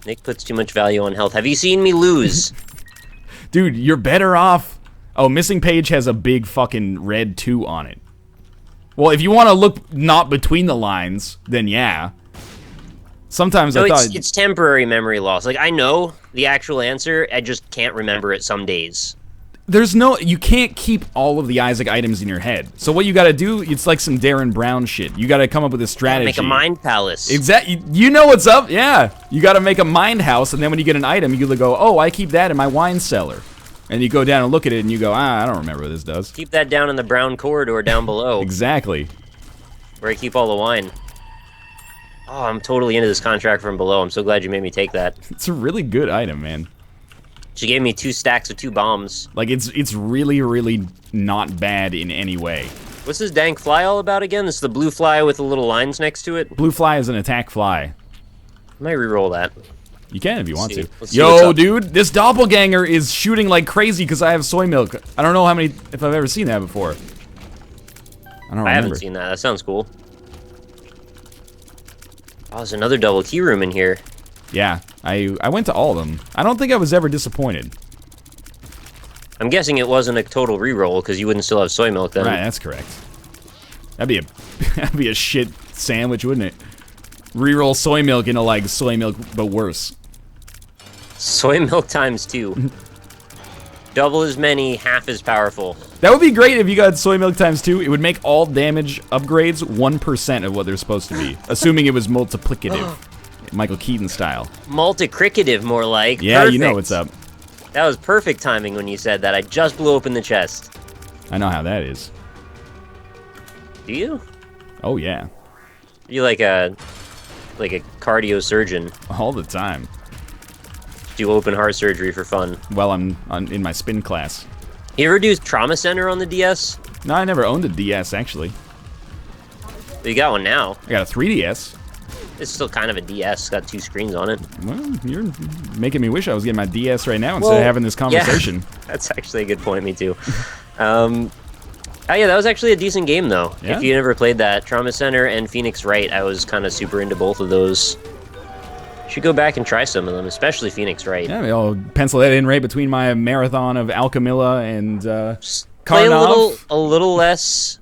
Nick puts too much value on health. Have you seen me lose? Dude, you're better off. Oh, Missing Page has a big fucking red 2 on it. Well, if you want to look not between the lines, then yeah. Sometimes I thought... it's temporary memory loss. Like, I know the actual answer, I just can't remember it some days. There's no... You can't keep all of the Isaac items in your head. So what you gotta do, it's like some Darren Brown shit. You gotta come up with a strategy. Make a mind palace. Exactly. You know what's up? Yeah. You gotta make a mind house, and then when you get an item, you go, oh, I keep that in my wine cellar. And you go down and look at it, and you go, I don't remember what this does. Keep that down in the brown corridor down below. Exactly. Where I keep all the wine. Oh, I'm totally into this contract from below. I'm so glad you made me take that. It's a really good item, man. She gave me 2 stacks of 2 bombs. Like, it's really, really not bad in any way. What's this dank fly all about again? This is the blue fly with the little lines next to it? Blue fly is an attack fly. I might re-roll that. You can if you want to. Yo, dude, this doppelganger is shooting like crazy because I have soy milk. I don't know if I've ever seen that before. I haven't seen that. That sounds cool. Oh, there's another double key room in here. Yeah, I went to all of them. I don't think I was ever disappointed. I'm guessing it wasn't a total re-roll because you wouldn't still have soy milk then. Right, that's correct. That'd be a shit sandwich, wouldn't it? Re-roll soy milk into like soy milk, but worse. Soy milk times 2. Double as many, half as powerful. That would be great if you got soy milk times 2. It would make all damage upgrades 1% of what they're supposed to be, assuming it was multiplicative, Michael Keaton style. Multicricative, more like. Yeah, perfect. You know what's up. That was perfect timing when you said that. I just blew open the chest. I know how that is. Do you? Oh yeah. You like a cardio surgeon. All the time. Do open heart surgery for fun. Well, I'm in my spin class. You ever do Trauma Center on the DS? No, I never owned a DS, actually. You got one now. I got a 3DS. It's still kind of a DS. It's got 2 screens on it. Well, you're making me wish I was getting my DS right now instead of having this conversation. Yeah, that's actually a good point, me too. Oh yeah, that was actually a decent game, though. Yeah? If you never played that, Trauma Center and Phoenix Wright, I was kind of super into both of those. Should go back and try some of them, especially Phoenix Wright. Yeah, I'll pencil that in right between my marathon of Alchemilla and play a little less.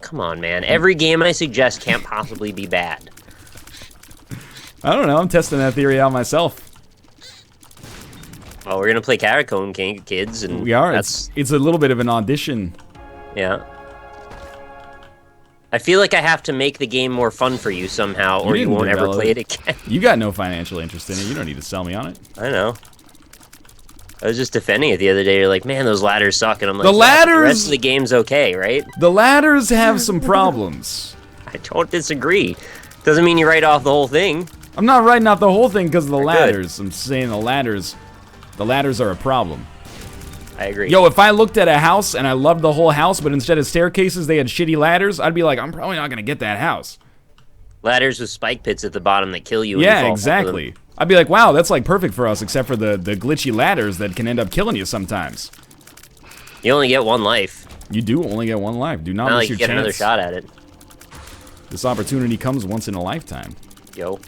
Come on, man. Every game I suggest can't possibly be bad. I don't know. I'm testing that theory out myself. Well, we're gonna play Catacomb, kids, and we are. It's a little bit of an audition. Yeah. I feel like I have to make the game more fun for you somehow, or you won't ever play it again. You got no financial interest in it. You don't need to sell me on it. I know. I was just defending it the other day. You're like, man, those ladders suck. And I'm like, the rest of the game's okay, right? The ladders have some problems. I don't disagree. Doesn't mean you write off the whole thing. I'm not writing off the whole thing because of the ladders. I'm saying the ladders are a problem. I agree. Yo, if I looked at a house and I loved the whole house, but instead of staircases they had shitty ladders, I'd be like, I'm probably not gonna get that house. Ladders with spike pits at the bottom that kill you. Yeah, exactly. I'd be like, wow, that's like perfect for us, except for the glitchy ladders that can end up killing you sometimes. You only get 1 life. You do only get 1 life. Do not miss your chance. Get another shot at it. This opportunity comes once in a lifetime. Yo.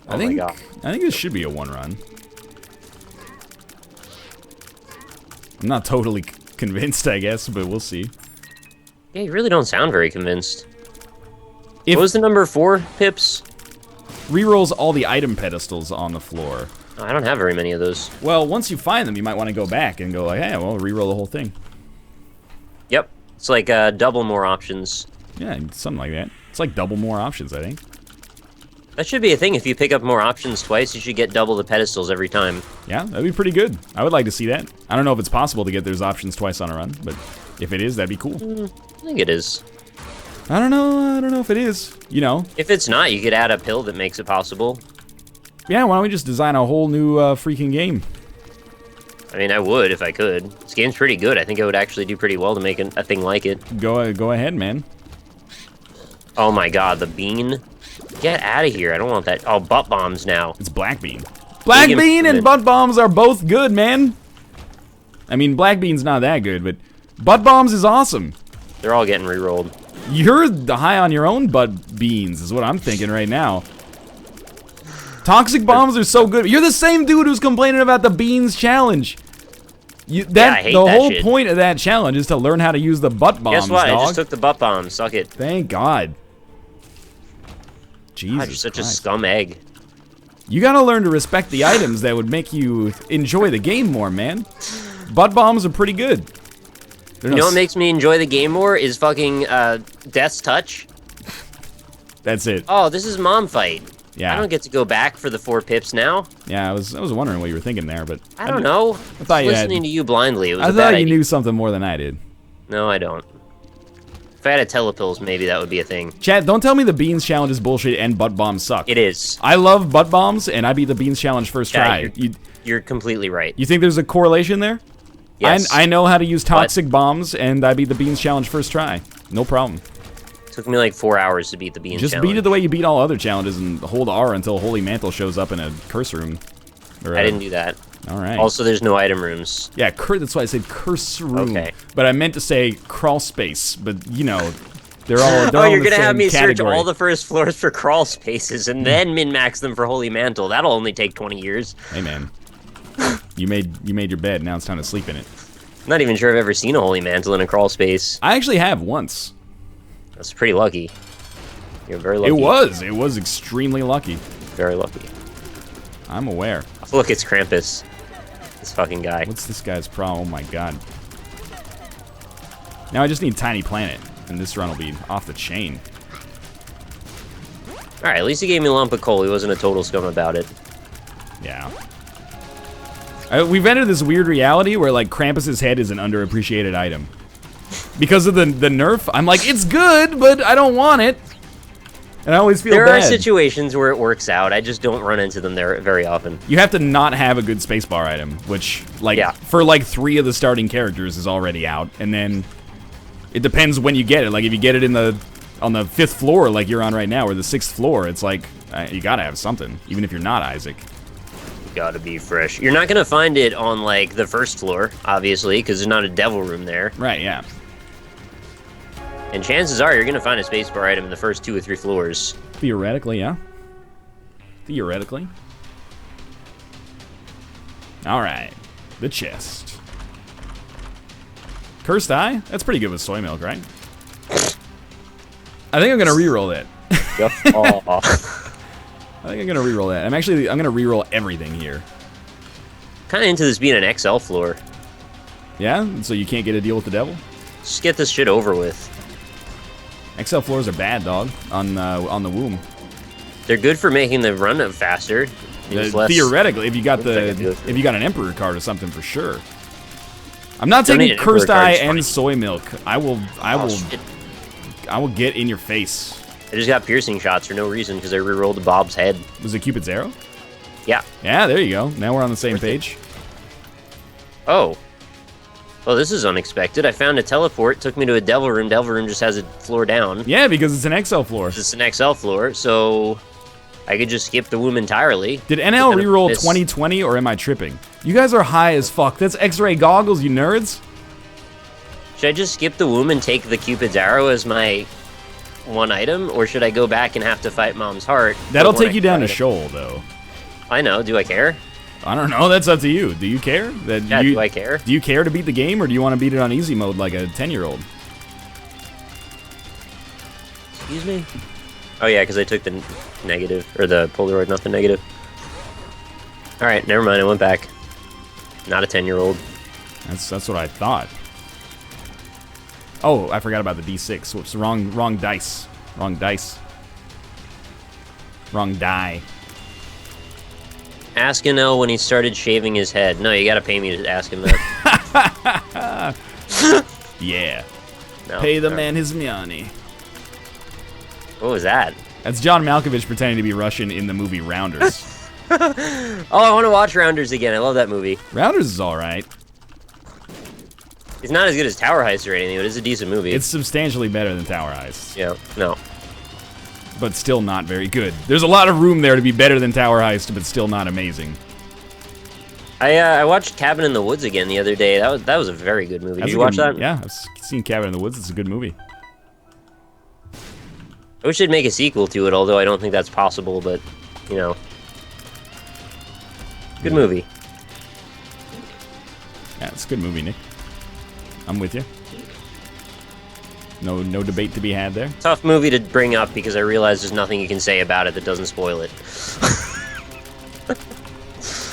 I think this should be a 1 run. I'm not totally convinced, I guess, but we'll see. Yeah, you really don't sound very convinced. What was the number 4, Pips? Rerolls all the item pedestals on the floor. Oh, I don't have very many of those. Well, once you find them, you might want to go back and go like, hey, well, reroll the whole thing. Yep. It's like double more options. Yeah, something like that. It's like double more options, I think. That should be a thing. If you pick up more options twice, you should get double the pedestals every time. Yeah, that'd be pretty good. I would like to see that. I don't know if it's possible to get those options twice on a run, but if it is, that'd be cool. I think it is. I don't know if it is. You know. If it's not, you could add a pill that makes it possible. Yeah, why don't we just design a whole new freaking game? I mean, I would if I could. This game's pretty good. I think I would actually do pretty well to make a thing like it. Go ahead, man. Oh my god, the bean. Get out of here. I don't want that. Oh, butt bombs now. It's Black Bean. Black Bean and butt bombs are both good, man. I mean, Black Bean's not that good, but butt bombs is awesome. They're all getting re-rolled. You're high on your own butt beans, is what I'm thinking right now. Toxic bombs are so good. You're the same dude who's complaining about the beans challenge. I hate that whole shit. point of that challenge is to learn how to use the butt bombs. Guess what? Dog. I just took the butt bomb. Suck it. Thank God. Jesus God, you're such Christ. a scum egg. You gotta learn to respect the items that would make you enjoy the game more, man. Butt bombs are pretty good. You know what makes me enjoy the game more is fucking Death's Touch. That's it. Oh, this is mom fight. Yeah. I don't get to go back for the 4 pips now. Yeah, I was wondering what you were thinking there, but I don't know. I thought you listening to you blindly. It was I a bad thought you idea. knew something more than I did. No, I don't. If I had a telepills, maybe that would be a thing. Chad, don't tell me the beans challenge is bullshit and butt bombs suck. It is. I love butt bombs, and I beat the beans challenge first try. You're completely right. You think there's a correlation there? Yes. I know how to use toxic bombs, and I beat the beans challenge first try. No problem. Took me like 4 hours to beat the beans Just challenge. beat it the way you beat all other challenges and hold R until Holy Mantle shows up in a curse room. I didn't do that. All right. Also, there's no item rooms. Yeah, that's why I said curse room. Okay. But I meant to say crawl space, but you know, they're all Oh, you're going to have me category. search all the first floors for crawl spaces and then min-max them for Holy Mantle. That'll only take 20 years. Hey, man. You made your bed, now it's time to sleep in it. Not even sure I've ever seen a Holy Mantle in a crawl space. I actually have once. That's pretty lucky. You're very lucky. It was extremely lucky. Very lucky. I'm aware. Look, it's Krampus. This fucking guy. What's this guy's problem? Oh my god. Now I just need Tiny Planet, and this run will be off the chain. Alright, at least he gave me a lump of coal. He wasn't a total scum about it. Yeah. We've entered this weird reality where, like, Krampus's head is an underappreciated item. Because of the nerf, I'm like, it's good, but I don't want it. And I always feel bad. There are situations where it works out. I just don't run into them there very often. You have to not have a good spacebar item, which, like, for, like, 3 of the starting characters is already out. And then it depends when you get it. Like, if you get it on the 5th floor, like you're on right now, or the 6th floor, it's like, you gotta have something, even if you're not Isaac. Gotta be fresh. You're not gonna find it on, like, the 1st floor, obviously, because there's not a devil room there. Right, yeah. And chances are you're gonna find a spacebar item in the first 2 or 3 floors. Theoretically, yeah. Theoretically. Alright. The chest. Cursed Eye? That's pretty good with soy milk, right? I think I'm gonna reroll that. Yep. I think I'm gonna reroll that. I'm gonna reroll everything here. Kind of into this being an XL floor. Yeah? So you can't get a deal with the devil? Just get this shit over with. XL floors are bad, dog. On the womb. They're good for making the run up faster. Theoretically, if you got an Emperor card or something, for sure. I'm not taking Cursed Eye and soy milk. I will get in your face. I just got piercing shots for no reason because I rerolled Bob's head. Was it Cupid's arrow? Yeah. Yeah, there you go. Now we're on the same page. Oh. Well, this is unexpected. I found a teleport, took me to a devil room. Devil room just has a floor down. Yeah, because it's an XL floor. It's an XL floor, so I could just skip the womb entirely. Did NL reroll 2020, or am I tripping? You guys are high as fuck. That's X-ray goggles, you nerds. Should I just skip the womb and take the Cupid's arrow as my one item, or should I go back and have to fight Mom's heart? That'll take you down to Shoal, though. I know. Do I care? I don't know. That's up to you. Do you care? Do I care? Do you care to beat the game, or do you want to beat it on easy mode like a 10-year-old? Excuse me? Oh, yeah, because I took the negative, or the Polaroid, not the negative. Alright, never mind. I went back. Not a 10-year-old. That's what I thought. Oh, I forgot about the D6. Whoops, wrong dice. Wrong dice. Wrong die. Ask Anel when he started shaving his head. No, you gotta pay me to ask him that. Yeah. No, pay the man his money. What was that? That's John Malkovich pretending to be Russian in the movie Rounders. Oh, I want to watch Rounders again. I love that movie. Rounders is alright. It's not as good as Tower Heist or anything, but it's a decent movie. It's substantially better than Tower Heist. Yeah, no. But still not very good. There's a lot of room there to be better than Tower Heist, but still not amazing. I watched Cabin in the Woods again the other day. That was a very good movie. Did you watch that? Yeah, I've seen Cabin in the Woods. It's a good movie. I wish they'd make a sequel to it, although I don't think that's possible, but, you know. Good movie. Yeah, it's a good movie, Nick. I'm with you. No debate to be had there. Tough movie to bring up because I realize there's nothing you can say about it that doesn't spoil it.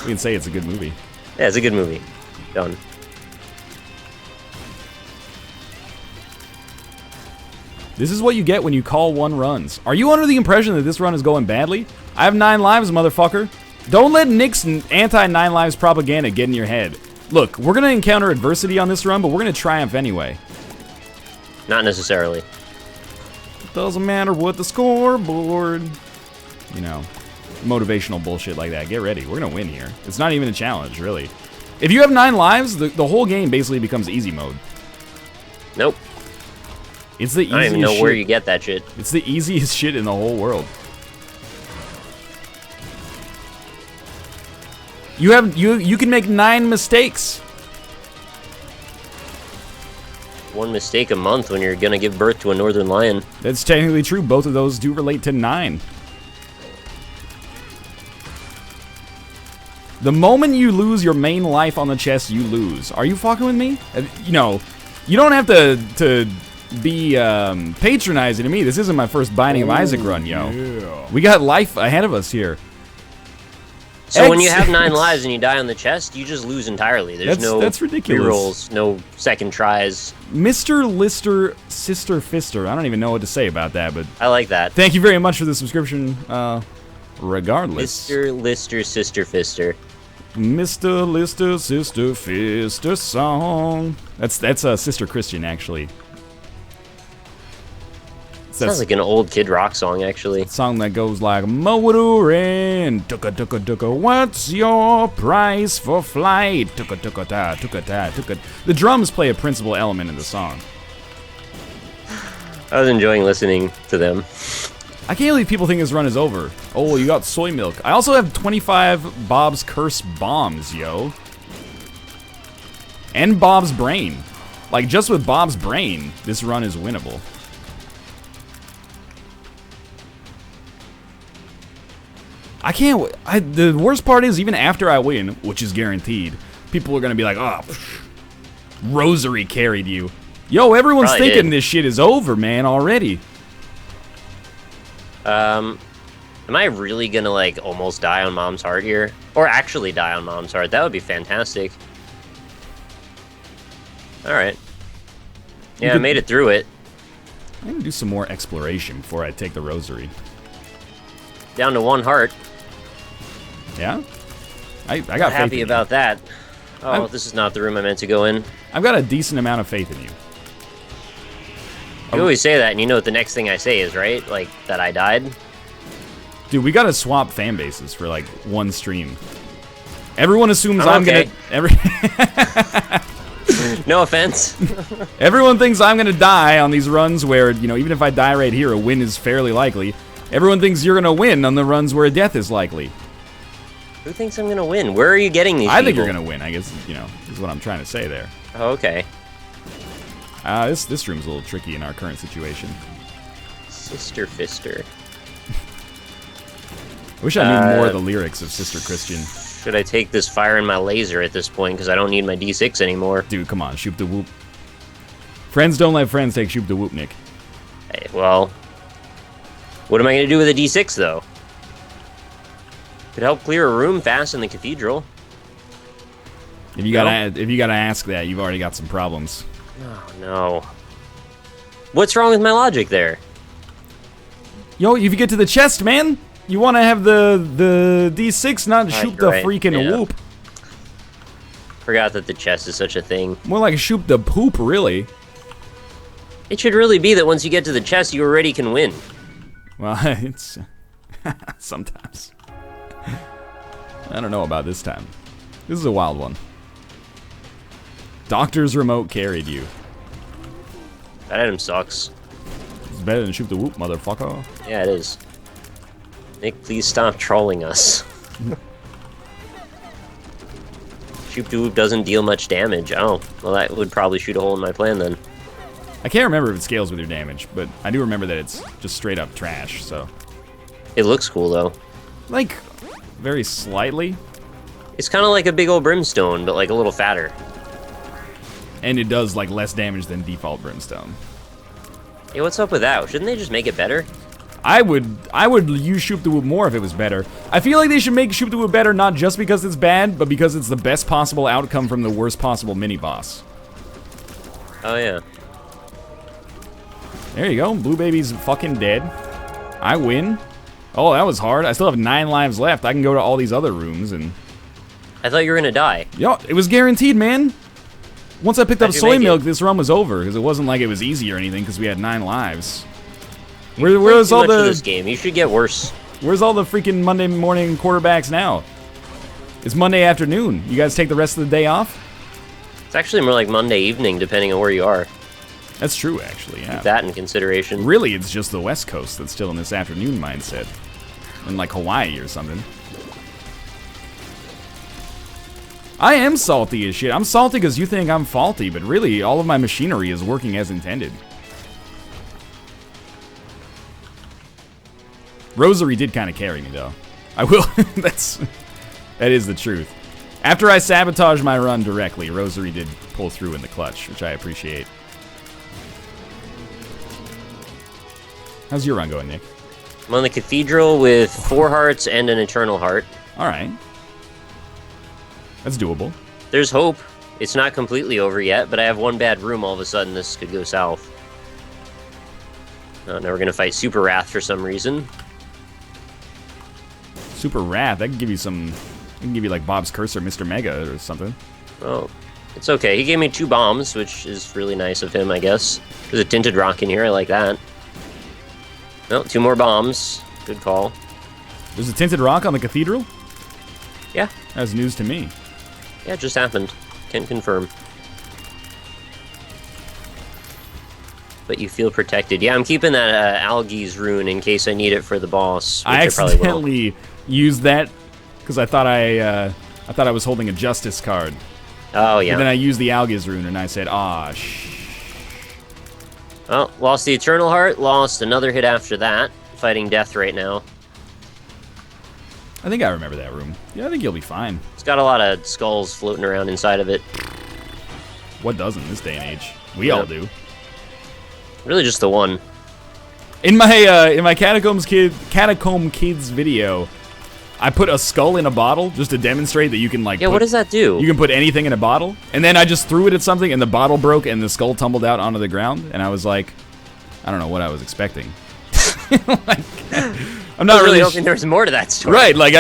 We can say it's a good movie. Yeah, it's a good movie. Done. This is what you get when you call one runs. Are you under the impression that this run is going badly? I have 9 lives, motherfucker. Don't let Nick's anti-9 lives propaganda get in your head. Look, we're going to encounter adversity on this run, but we're going to triumph anyway. Not necessarily. Doesn't matter what the scoreboard. You know, motivational bullshit like that. Get ready. We're going to win here. It's not even a challenge, really. If you have 9 lives, the whole game basically becomes easy mode. Nope. It's the easiest I don't even know shit. where you get that shit. It's the easiest shit in the whole world. You can make 9 mistakes. 1 mistake a month when you're gonna give birth to a Northernlion. That's technically true. Both of those do relate to 9. The moment you lose your main life on the chest, you lose. Are you fucking with me? You know, you don't have to be patronizing to me. This isn't my first Binding of Isaac run, yo. Yeah. We got life ahead of us here. So when you have 9 lives and you die on the chest, you just lose entirely. There's that's ridiculous. Rerolls, no second tries. Mr. Lister Sister Fister. I don't even know what to say about that, but I like that. Thank you very much for the subscription. Regardless. Mr. Lister Sister Fister. Mr. Lister Sister Fister song. That's Sister Christian, actually. Sounds like an old Kid Rock song, actually. A song that goes like, Mowadurin, tuka tuka tuka, what's your price for flight? Tuka tuka ta, tuka ta, tuka. The drums play a principal element in the song. I was enjoying listening to them. I can't believe people think this run is over. Oh, you got soy milk. I also have 25 Bob's Curse bombs, yo. And Bob's Brain. Like, just with Bob's Brain, this run is winnable. I can't. The worst part is, even after I win, which is guaranteed, people are gonna be like, "Oh, Rosary carried you." Yo, everyone's Probably thinking did. this shit is over, man, already. Am I really gonna like almost die on Mom's Heart here, or actually die on Mom's Heart? That would be fantastic. All right. Yeah, I made it through it. I'm gonna do some more exploration before I take the Rosary. Down to 1 heart. Yeah, I got Not faith happy in you. about that. Oh, this is not the room I meant to go in. I've got a decent amount of faith in you. You always say that, and you know what the next thing I say is, right? Like, that I died? Dude, we gotta swap fan bases for like one stream. Everyone assumes I'm gonna. No offense. Everyone thinks I'm gonna die on these runs where, you know, even if I die right here, a win is fairly likely. Everyone thinks you're gonna win on the runs where a death is likely. Who thinks I'm gonna win? Where are you getting these I think people? you're gonna win, I guess, you know, is what I'm trying to say there. Oh, okay. This room's a little tricky in our current situation. Sister Fister. I wish I knew more of the lyrics of Sister Christian. Should I take this fire in my laser at this point, because I don't need my D6 anymore? Dude, come on, shoot the whoop. Friends don't let friends take shoot the whoop, Nick. Hey, well, what am I going to do with a D6, though? Could help clear a room fast in the cathedral. If you gotta ask that, you've already got some problems. Oh, no. What's wrong with my logic there? Yo, if you get to the chest, man, you want to have the D6, not shoot the freaking whoop. Forgot that the chest is such a thing. More like shoot the poop, really. It should really be that once you get to the chest, you already can win. Well, it's... sometimes. I don't know about this time. This is a wild one. Doctor's remote carried you. That item sucks. It's better than shoot the whoop, motherfucker. Yeah, it is. Nick, please stop trolling us. Shoot the whoop doesn't deal much damage. Oh, well, that would probably shoot a hole in my plan then. I can't remember if it scales with your damage, but I do remember that it's just straight up trash, so... It looks cool, though. Like, very slightly. It's kind of like a big old brimstone, but like a little fatter. And it does, like, less damage than default brimstone. Hey, what's up with that? Shouldn't they just make it better? I would use Shoop the Whoop more if it was better. I feel like they should make Shoop the Whoop better not just because it's bad, but because it's the best possible outcome from the worst possible mini-boss. Oh, yeah. There you go. Blue Baby's fucking dead. I win. Oh, that was hard. I still have 9 lives left. I can go to all these other rooms and... I thought you were gonna die. Yo, it was guaranteed, man. Once I picked up soy milk, this run was over, because it wasn't like it was easy or anything, because we had 9 lives. Where's all the... this game. You should get worse. Where's all the freaking Monday morning quarterbacks now? It's Monday afternoon. You guys take the rest of the day off? It's actually more like Monday evening, depending on where you are. That's true, actually, yeah. Keep that in consideration. Really, it's just the West Coast that's still in this afternoon mindset. In, like, Hawaii or something. I am salty as shit. I'm salty because you think I'm faulty, but really, all of my machinery is working as intended. Rosary did kind of carry me, though. I will. That is the truth. After I sabotaged my run directly, Rosary did pull through in the clutch, which I appreciate. How's your run going, Nick? I'm on the cathedral with 4 hearts and an eternal heart. All right. That's doable. There's hope. It's not completely over yet, but I have 1 bad room. All of a sudden, this could go south. Now we're going to fight Super Wrath for some reason. Super Wrath? That can give you some... It can give you, like, Bob's Curse or Mr. Mega or something. Oh, it's okay. He gave me 2 bombs, which is really nice of him, I guess. There's a Tinted Rock in here. I like that. No, 2 more bombs. Good call. There's a Tinted Rock on the cathedral? Yeah. That's news to me. Yeah, it just happened. Can confirm. But you feel protected. Yeah, I'm keeping that Algae's rune in case I need it for the boss. I accidentally used that because I thought I was holding a Justice card. Oh, yeah. And then I used the Algae's rune and I said, ah, shh. Well, lost the Eternal Heart, lost another hit after that. Fighting death right now. I think I remember that room. Yeah, I think you'll be fine. It's got a lot of skulls floating around inside of it. What doesn't this day and age? We all do. Really just the one. In my Catacomb Kids video, I put a skull in a bottle just to demonstrate that you can, like... Yeah, what does that do? You can put anything in a bottle. And then I just threw it at something and the bottle broke and the skull tumbled out onto the ground. And I was like, I don't know what I was expecting. Like, I'm not really hoping there was more to that story. Right, like